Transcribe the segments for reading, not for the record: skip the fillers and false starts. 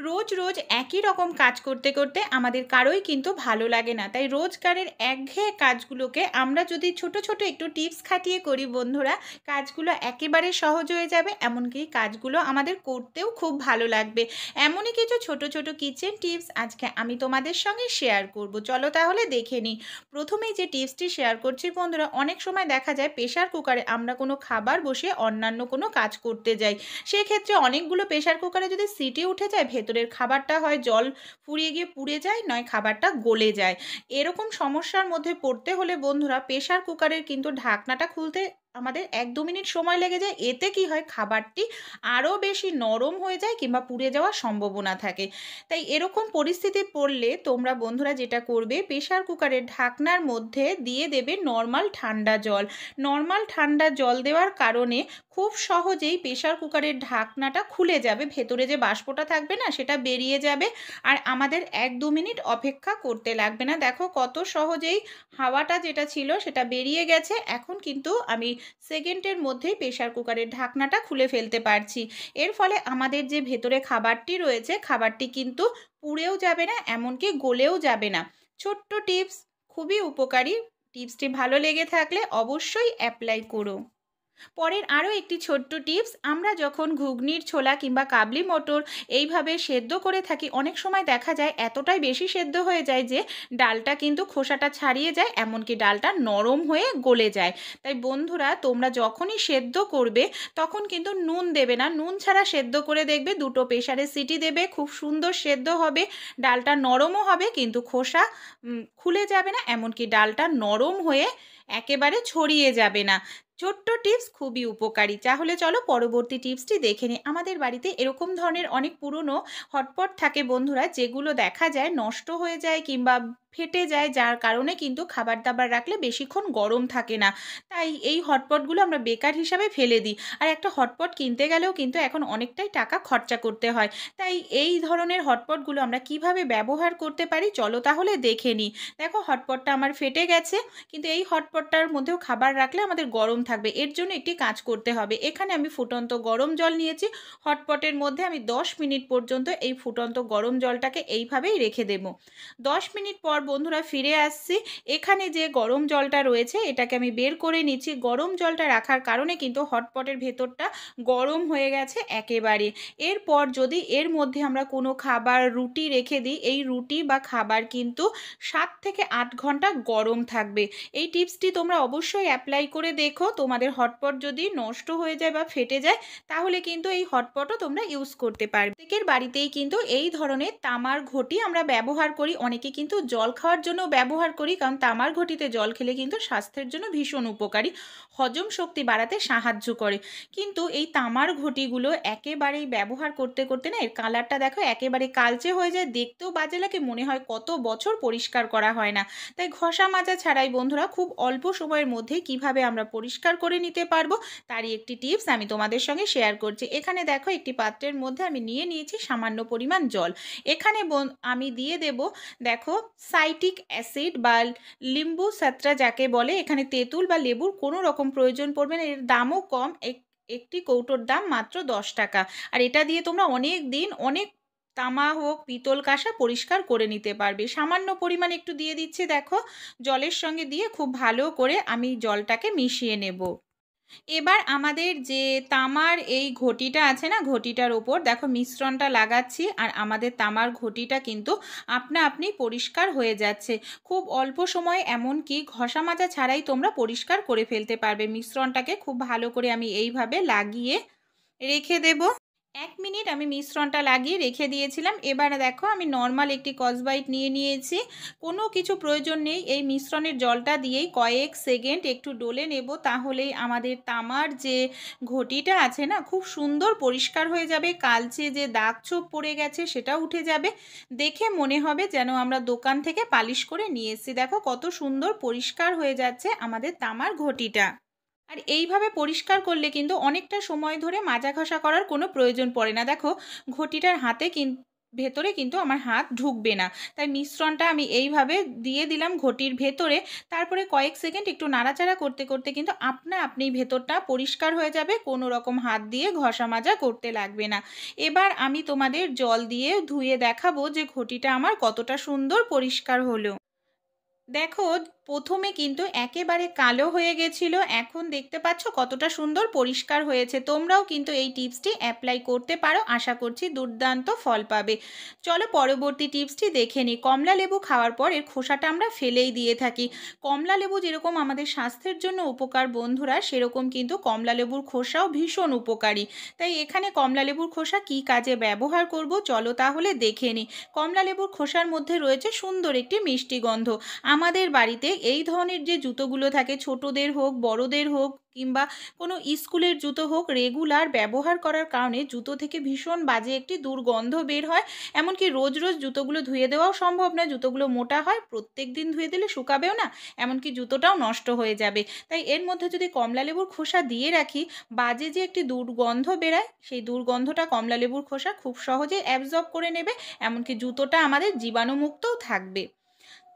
রোজ রোজ একই রকম কাজ করতে করতে আমাদের কারোই কিন্তু ভালো লাগে না। তাই রোজকারের একঘেয়ে কাজগুলোকে আমরা যদি ছোট ছোট একটু টিপস খাটিয়ে করি বন্ধুরা, কাজগুলো একেবারে সহজ হয়ে যাবে, এমনকি কাজগুলো আমাদের করতেও খুব ভালো লাগবে। এমনই কিছু ছোট ছোট কিচেন টিপস আজকে আমি তোমাদের সঙ্গে শেয়ার করব। চলো তাহলে দেখে নিই। প্রথমেই যে টিপসটি শেয়ার করছি বন্ধুরা, অনেক সময় দেখা যায় প্রেশার কুকারে আমরা কোনো খাবার বসিয়ে অন্যান্য কোনো কাজ করতে যাই। সেক্ষেত্রে অনেকগুলো প্রেশার কুকারে যদি সিটি উঠে যায়, ভেতরের খাবারটা হয় জল ফুরিয়ে গিয়ে পুড়ে যায়, নয় খাবারটা গলে যায়। এরকম সমস্যার মধ্যে পড়তে হলে বন্ধুরা, প্রেশার কুকারের কিন্তু ঢাকনাটা খুলতে আমাদের 1-2 মিনিট সময় লেগে যায়। এতে কি হয়, খাবারটি আরও বেশি নরম হয়ে যায় কিংবা পুড়ে যাওয়ার সম্ভাবনা থাকে। তাই এরকম পরিস্থিতি পড়লে তোমরা বন্ধুরা যেটা করবে, প্রেশার কুকারের ঢাকনার মধ্যে দিয়ে দেবে নর্মাল ঠান্ডা জল। নর্মাল ঠান্ডা জল দেওয়ার কারণে খুব সহজেই প্রেশার কুকারের ঢাকনাটা খুলে যাবে, ভেতরে যে বাষ্পটা থাকবে না সেটা বেরিয়ে যাবে, আর আমাদের 1-2 মিনিট অপেক্ষা করতে লাগবে না। দেখো কত সহজেই হাওয়াটা যেটা ছিল সেটা বেরিয়ে গেছে। এখন কিন্তু আমি সেকেন্ডের মধ্যেই প্রেশার কুকারের ঢাকনাটা খুলে ফেলতে পারছি। এর ফলে আমাদের যে ভেতরে খাবারটি রয়েছে, খাবারটি কিন্তু পুড়েও যাবে না, এমনকি গলেও যাবে না। ছোট্ট টিপস, খুবই উপকারী। টিপসটি ভালো লেগে থাকলে অবশ্যই অ্যাপ্লাই করো। পরের আরও একটি ছোট্ট টিপস, আমরা যখন ঘুগনির ছোলা কিংবা কাবলি মটর এইভাবে সেদ্ধ করে থাকি, অনেক সময় দেখা যায় এতটাই বেশি সেদ্ধ হয়ে যায় যে ডালটা কিন্তু খোসাটা ছাড়িয়ে যায়, এমনকি ডালটা নরম হয়ে গলে যায়। তাই বন্ধুরা, তোমরা যখনই সেদ্ধ করবে তখন কিন্তু নুন দেবে না। নুন ছাড়া সেদ্ধ করে দেখবে, দুটো প্রেসারে সিটি দেবে, খুব সুন্দর সেদ্ধ হবে, ডালটা নরমও হবে কিন্তু খোসা খুলে যাবে না, এমনকি ডালটা নরম হয়ে একেবারে ছড়িয়ে যাবে না। ছোট্ট টিপস, খুবই উপকারী। তাহলে চলো পরবর্তী টিপসটি দেখে নিই। আমাদের বাড়িতে এরকম ধরনের অনেক পুরনো হটপট থাকে বন্ধুরা, যেগুলো দেখা যায় নষ্ট হয়ে যায় কিংবা ফেটে যায়, যার কারণে কিন্তু খাবার দাবার রাখলে বেশিক্ষণ গরম থাকে না। তাই এই হটপটগুলো আমরা বেকার হিসাবে ফেলে দিই। আর একটা হটপট কিনতে গেলেও কিন্তু এখন অনেকটাই টাকা খরচা করতে হয়। তাই এই ধরনের হটপটগুলো আমরা কিভাবে ব্যবহার করতে পারি, চলো তাহলে দেখে নিই। দেখো হটপটটা আমার ফেটে গেছে, কিন্তু এই হটপটটার মধ্যেও খাবার রাখলে আমাদের গরম থাকবে। এর জন্য একটি কাজ করতে হবে। এখানে আমি ফুটন্ত গরম জল নিয়েছি, হটপটের মধ্যে আমি 10 মিনিট পর্যন্ত এই ফুটন্ত গরম জলটাকে এইভাবেই রেখে দেব। 10 মিনিট পর বন্ধুরা ফিরে আসছি। এখানে যে গরম জলটা রয়েছে এটাকে আমি বের করে নিচ্ছি। গরম জলটা রাখার কারণে কিন্তু হটপটের ভেতরটা গরম হয়ে গেছে একেবারে। এরপর যদি এর মধ্যে আমরা কোনো খাবার, রুটি রেখে দিই, এই রুটি বা খাবার কিন্তু 7 থেকে 8 ঘন্টা গরম থাকবে। এই টিপসটি তোমরা অবশ্যই অ্যাপ্লাই করে দেখো। তোমাদের হটপট যদি নষ্ট হয়ে যায় বা ফেটে যায়, তাহলে কিন্তু এই হটপটও তোমরা ইউজ করতে পারবে। প্রত্যেকের বাড়িতেই কিন্তু এই ধরনের তামার ঘটি আমরা ব্যবহার করি। অনেকে কিন্তু জল খাওয়ার জন্য ব্যবহার করি, কারণ তামার ঘটিতে জল খেলে কিন্তু স্বাস্থ্যের জন্য ভীষণ উপকারী, হজম শক্তি বাড়াতে সাহায্য করে। কিন্তু এই তামার ঘটিগুলো একেবারেই ব্যবহার করতে করতে না, এর কালারটা দেখো একেবারে কালচে হয়ে যায়, দেখতেও বাজে লাগে, মনে হয় কত বছর পরিষ্কার করা হয় না। তাই ঘষা মাজা ছাড়াই বন্ধুরা খুব অল্প সময়ের মধ্যে কিভাবে আমরা পরিষ্কার করে নিতে পারবো, তারই একটি টিপস আমি তোমাদের সঙ্গে শেয়ার করছি। এখানে দেখো একটি পাত্রের মধ্যে আমি নিয়ে নিয়েছি সামান্য পরিমাণ জল। এখানে আমি দিয়ে দেব, দেখো সাইট্রিক অ্যাসিড বা লিম্বু সাত্রা যাকে বলে। এখানে তেঁতুল বা লেবুর কোনো রকম প্রয়োজন পড়বে না, এর দামও কম। একটি কৌটোর দাম মাত্র 10 টাকা। আর এটা দিয়ে তোমরা অনেক দিন অনেক তামা হোক পিতল কাঁসা পরিষ্কার করে নিতে পারবে। সামান্য পরিমাণ একটু দিয়ে দিচ্ছি, দেখো জলের সঙ্গে দিয়ে খুব ভালো করে আমি জলটাকে মিশিয়ে নেব। এবার আমাদের যে তামার এই ঘটিটা আছে না, ঘটিটার ওপর দেখো মিশ্রণটা লাগাচ্ছি, আর আমাদের তামার ঘটিটা কিন্তু আপনা আপনি পরিষ্কার হয়ে যাচ্ছে খুব অল্প সময়ে। এমনকি ঘষা মাজা ছাড়াই তোমরা পরিষ্কার করে ফেলতে পারবে। মিশ্রণটাকে খুব ভালো করে আমি এইভাবে লাগিয়ে রেখে দেব। 1 মিনিট আমি মিশ্রণটা লাগিয়ে রেখে দিয়েছিলাম। এবার দেখো আমি নর্মাল একটি স্কচব্রাইট নিয়ে নিয়েছি। কোনো কিছু প্রয়োজন নেই, এই মিশ্রণের জলটা দিয়েই কয়েক সেকেন্ড একটু ডলে নেব, তাহলেই আমাদের তামার যে ঘটিটা আছে না, খুব সুন্দর পরিষ্কার হয়ে যাবে। কালচে যে দাগ ছোপ পড়ে গেছে সেটাও উঠে যাবে। দেখে মনে হবে যেন আমরা দোকান থেকে পালিশ করে নিয়ে এসেছি। দেখো কত সুন্দর পরিষ্কার হয়ে যাচ্ছে আমাদের তামার ঘটিটা। আর এইভাবে পরিষ্কার করলে কিন্তু অনেকটা সময় ধরে মাজা ঘষা করার কোনো প্রয়োজন পড়ে না। দেখো ঘটিটার হাতে ভেতরে কিন্তু আমার হাত ঢুকবে না। তাই মিশ্রণটা আমি এইভাবে দিয়ে দিলাম ঘটির ভেতরে। তারপরে কয়েক সেকেন্ড একটু নাড়াচাড়া করতে করতে কিন্তু আপনা আপনি ভেতরটা পরিষ্কার হয়ে যাবে, কোনো রকম হাত দিয়ে ঘষা মাজা করতে লাগবে না। এবার আমি তোমাদের জল দিয়ে ধুয়ে দেখাবো যে ঘটিটা আমার কতটা সুন্দর পরিষ্কার হলো। দেখো, প্রথমে কিন্তু একেবারে কালো হয়ে গেছিল, এখন দেখতে পাচ্ছ কতটা সুন্দর পরিষ্কার হয়েছে। তোমরাও কিন্তু এই টিপসটি অ্যাপ্লাই করতে পারো, আশা করছি দুর্দান্ত ফল পাবে। চলো পরবর্তী টিপসটি দেখে নিই। কমলা লেবু খাওয়ার পর এর খোসাটা আমরা ফেলেই দিয়ে থাকি। কমলা লেবু যেরকম আমাদের স্বাস্থ্যের জন্য উপকার বন্ধুরা, সেরকম কিন্তু কমলা লেবুর খোসাও ভীষণ উপকারী। তাই এখানে কমলা লেবুর খোসা কী কাজে ব্যবহার করব চলো তাহলে দেখে নিই। কমলা লেবুর খোসার মধ্যে রয়েছে সুন্দর একটি মিষ্টি গন্ধ। আমাদের বাড়িতে এই ধরনের যে জুতোগুলো থাকে, ছোটদের হোক বড়দের হোক কিংবা কোনো স্কুলের জুতো হোক, রেগুলার ব্যবহার করার কারণে জুতো থেকে ভীষণ বাজে একটি দুর্গন্ধ বের হয়। এমনকি রোজ রোজ জুতোগুলো ধুয়ে দেওয়াও সম্ভব না, জুতোগুলো মোটা হয়, প্রত্যেক দিন ধুয়ে দিলে শুকাবেও না, এমনকি জুতোটাও নষ্ট হয়ে যাবে। তাই এর মধ্যে যদি কমলা লেবুর খোসা দিয়ে রাখি, বাজে যে একটি দুর্গন্ধ বেরায়, সেই দুর্গন্ধটা কমলা লেবুর খোসা খুব সহজেই অ্যাবজর্ব করে নেবে, এমনকি জুতোটা আমাদের জীবাণুমুক্তও থাকবে।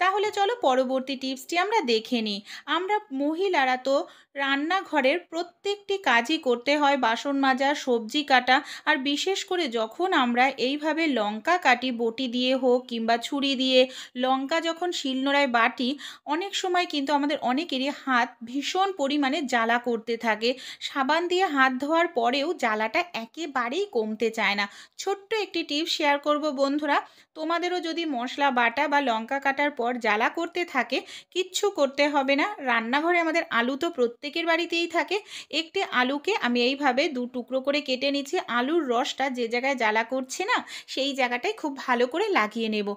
তাহলে চলো পরবর্তী টিপসটি আমরা দেখে নিই। আমরা মহিলারা তো রান্নাঘরের প্রত্যেকটি কাজই করতে হয়, বাসন মাজা, সবজি কাটা, আর বিশেষ করে যখন আমরা এইভাবে লঙ্কা কাটি বটি দিয়ে হোক কিংবা ছুরি দিয়ে, লঙ্কা যখন শিলনোড়ায় বাটি, অনেক সময় কিন্তু আমাদের অনেকেরই হাত ভীষণ পরিমাণে জ্বালা করতে থাকে। সাবান দিয়ে হাত ধোয়ার পরেও জ্বালাটা একেবারেই কমতে চায় না। ছোট্ট একটি টিপস শেয়ার করব বন্ধুরা, তোমাদেরও যদি মশলা বাটা বা লঙ্কা কাটার পর জ্বালা করতে থাকে, কিচ্ছু করতে হবে না। রান্নাঘরে আমাদের আলু তো প্রত্যেকের বাড়িতেই থাকে। একটি আলুকে আমি এইভাবে দু টুকরো করে কেটে নিচ্ছি। আলুর রসটা যে জায়গায় জ্বালা করছে না, সেই জায়গাটায় খুব ভালো করে লাগিয়ে নেব।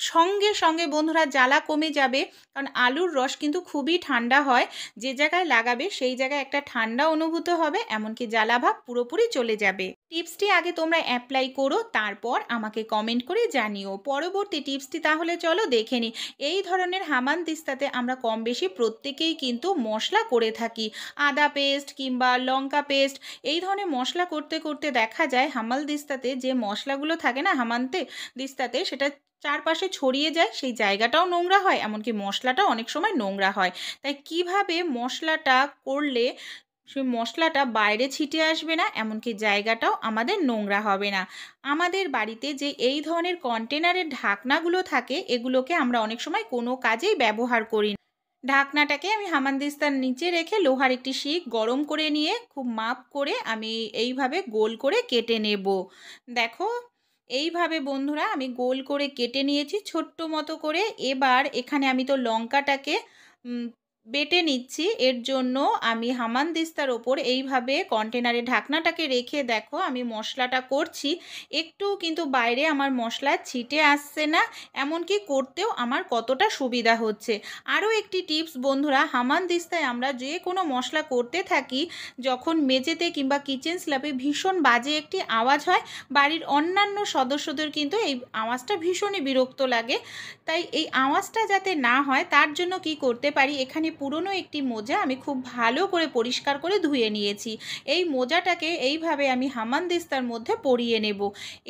সঙ্গে সঙ্গে বন্ধুরা জ্বালা কমে যাবে, কারণ আলুর রস কিন্তু খুবই ঠান্ডা হয়। যে জায়গায় লাগাবে সেই জায়গায় একটা ঠান্ডা অনুভূত হবে, এমনকি জ্বালা ভাব পুরোপুরি চলে যাবে। টিপসটি আগে তোমরা অ্যাপ্লাই করো, তারপর আমাকে কমেন্ট করে জানিও। পরবর্তী টিপসটি তাহলে চলো দেখে নিই। এই ধরনের হামানদিস্তাতে আমরা কম বেশি প্রত্যেকেই কিন্তু মশলা করে থাকি। আদা পেস্ট কিংবা লঙ্কা পেস্ট, এই ধরনের মশলা করতে করতে দেখা যায় হামালদিস্তাতে যে মশলাগুলো থাকে না হামানতে দিস্তাতে, সেটা চারপাশে ছড়িয়ে যায়, সেই জায়গাটাও নোংরা হয়, এমনকি মশলাটাও অনেক সময় নোংরা হয়। তাই কিভাবে মশলাটা করলে সেই মশলাটা বাইরে ছিটে আসবে না, এমনকি জায়গাটাও আমাদের নোংরা হবে না। আমাদের বাড়িতে যে এই ধরনের কন্টেনারের ঢাকনাগুলো থাকে, এগুলোকে আমরা অনেক সময় কোনো কাজেই ব্যবহার করি না। ঢাকনাটাকে আমি হামানদিস্তার নিচে রেখে লোহার একটি শিক গরম করে নিয়ে খুব মাপ করে আমি এইভাবে গোল করে কেটে নেব। দেখো, এইভাবে বন্ধুরা আমি গোল করে কেটে নিয়েছি ছোট্ট মতো করে। এবার এখানে আমি তো লঙ্কাটাকে বেটে নিচ্ছি। এর জন্য আমি হামানদিস্তার ওপর এইভাবে কন্টেনারে ঢাকনাটাকে রেখে দেখো আমি মশলাটা করছি। একটু কিন্তু বাইরে আমার মশলা ছিটে আসছে না, এমনকি করতেও আমার কতটা সুবিধা হচ্ছে। আরও একটি টিপস বন্ধুরা, হামানদিস্তায় আমরা যে কোনো মশলা করতে থাকি, যখন মেঝেতে কিংবা কিচেন স্ল্যাবে ভীষণ বাজে একটি আওয়াজ হয়, বাড়ির অন্যান্য সদস্যদের কিন্তু এই আওয়াজটা ভীষণই বিরক্ত লাগে। তাই এই আওয়াজটা যাতে না হয় তার জন্য কি করতে পারি, এখানে পুরনো একটি মোজা আমি খুব ভালো করে পরিষ্কার করে ধুয়ে নিয়েছি। এই মোজাটাকে এইভাবে আমি হামানদিস্তার মধ্যে পরিয়ে নেব।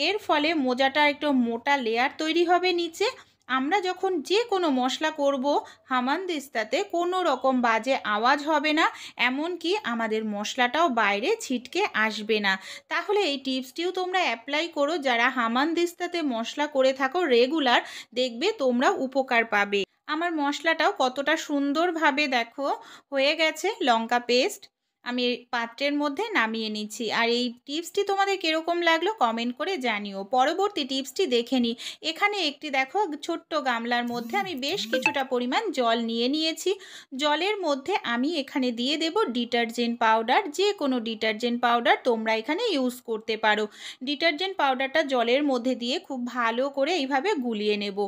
এর ফলে মোজাটার একটু মোটা লেয়ার তৈরি হবে নিচে। আমরা যখন যে কোনো মশলা করব, হামানদিস্তাতে কোনো রকম বাজে আওয়াজ হবে না, এমনকি আমাদের মশলাটাও বাইরে ছিটকে আসবে না। তাহলে এই টিপসটিও তোমরা অ্যাপ্লাই করো, যারা হামানদিস্তাতে মশলা করে থাকো রেগুলার, দেখবে তোমরা উপকার পাবে। আমার মশলাটাও কতটা সুন্দরভাবে দেখো হয়ে গেছে। লঙ্কা পেস্ট আমি পাত্রের মধ্যে নামিয়ে নিচ্ছি। আর এই টিপসটি তোমাদের কীরকম লাগলো কমেন্ট করে জানিও। পরবর্তী টিপসটি দেখে নিই। এখানে একটি দেখো ছোট্ট গামলার মধ্যে আমি বেশ কিছুটা পরিমাণ জল নিয়ে নিয়েছি। জলের মধ্যে আমি এখানে দিয়ে দেব ডিটারজেন্ট পাউডার। যে কোনো ডিটারজেন্ট পাউডার তোমরা এখানে ইউজ করতে পারো। ডিটারজেন্ট পাউডারটা জলের মধ্যে দিয়ে খুব ভালো করে এইভাবে গুলিয়ে নেব।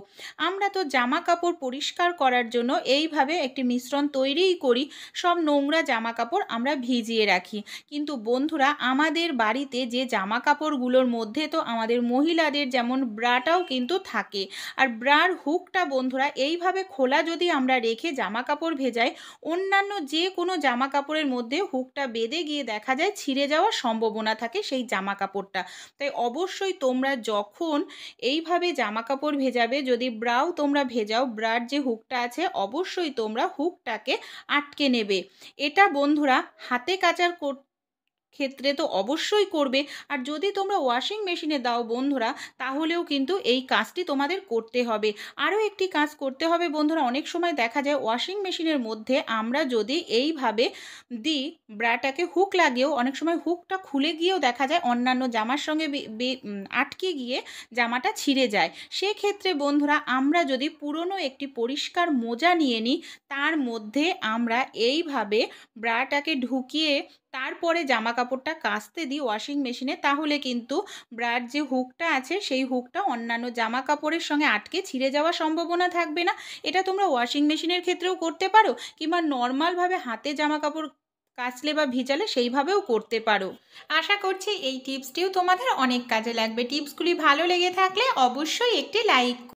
আমরা তো জামা কাপড় পরিষ্কার করার জন্য এইভাবে একটি মিশ্রণ তৈরিই করি। সব নোংরা জামা কাপড় আমরা ভিজিয়ে রাখি। কিন্তু বন্ধুরা আমাদের বাড়িতে যে জামা কাপড়গুলোর মধ্যে তো আমাদের মহিলাদের যেমন ব্রাটাও কিন্তু থাকে, আর ব্রার হুকটা বন্ধুরা এইভাবে খোলা যদি আমরা রেখে জামা কাপড় ভেজাই, অন্যান্য যে কোনো জামা কাপড়ের মধ্যে হুকটা বেঁধে গিয়ে দেখা যায় ছিঁড়ে যাওয়ার সম্ভাবনা থাকে সেই জামা কাপড়টা। তাই অবশ্যই তোমরা যখন এইভাবে জামা কাপড় ভেজাবে, যদি ব্রাও তোমরা ভেজাও, ব্রার যে হুকটা আছে অবশ্যই তোমরা হুকটাকে আটকে নেবে। এটা বন্ধুরা হাতে কাচার ক্ষেত্রে তো অবশ্যই করবে, আর যদি তোমরা ওয়াশিং মেশিনে দাও বন্ধুরা, তাহলেও কিন্তু এই কাজটি তোমাদের করতে হবে। আরও একটি কাজ করতে হবে বন্ধুরা, অনেক সময় দেখা যায় ওয়াশিং মেশিনের মধ্যে আমরা যদি এইভাবে দিই ব্রাটাকে হুক লাগিয়েও অনেক সময় হুকটা খুলে গিয়েও দেখা যায় অন্যান্য জামার সঙ্গে আটকে গিয়ে জামাটা ছিঁড়ে যায়। সেক্ষেত্রে বন্ধুরা আমরা যদি পুরনো একটি পরিষ্কার মোজা নিয়ে নিই, তার মধ্যে আমরা এইভাবে ব্রাটাকে ঢুকিয়ে তারপরে জামা কাপড়টা কাচতে দিই ওয়াশিং মেশিনে, তাহলে কিন্তু ব্রার যে হুকটা আছে সেই হুকটা অন্যান্য জামা কাপড়ের সঙ্গে আটকে ছিঁড়ে যাওয়ার সম্ভাবনা থাকবে না। এটা তোমরা ওয়াশিং মেশিনের ক্ষেত্রেও করতে পারো, কিংবা নর্মালভাবে হাতে জামা কাপড় কাচলে বা ভিজালে সেইভাবেও করতে পারো। আশা করছি এই টিপসটিও তোমাদের অনেক কাজে লাগবে। টিপসগুলি ভালো লেগে থাকলে অবশ্যই একটি লাইক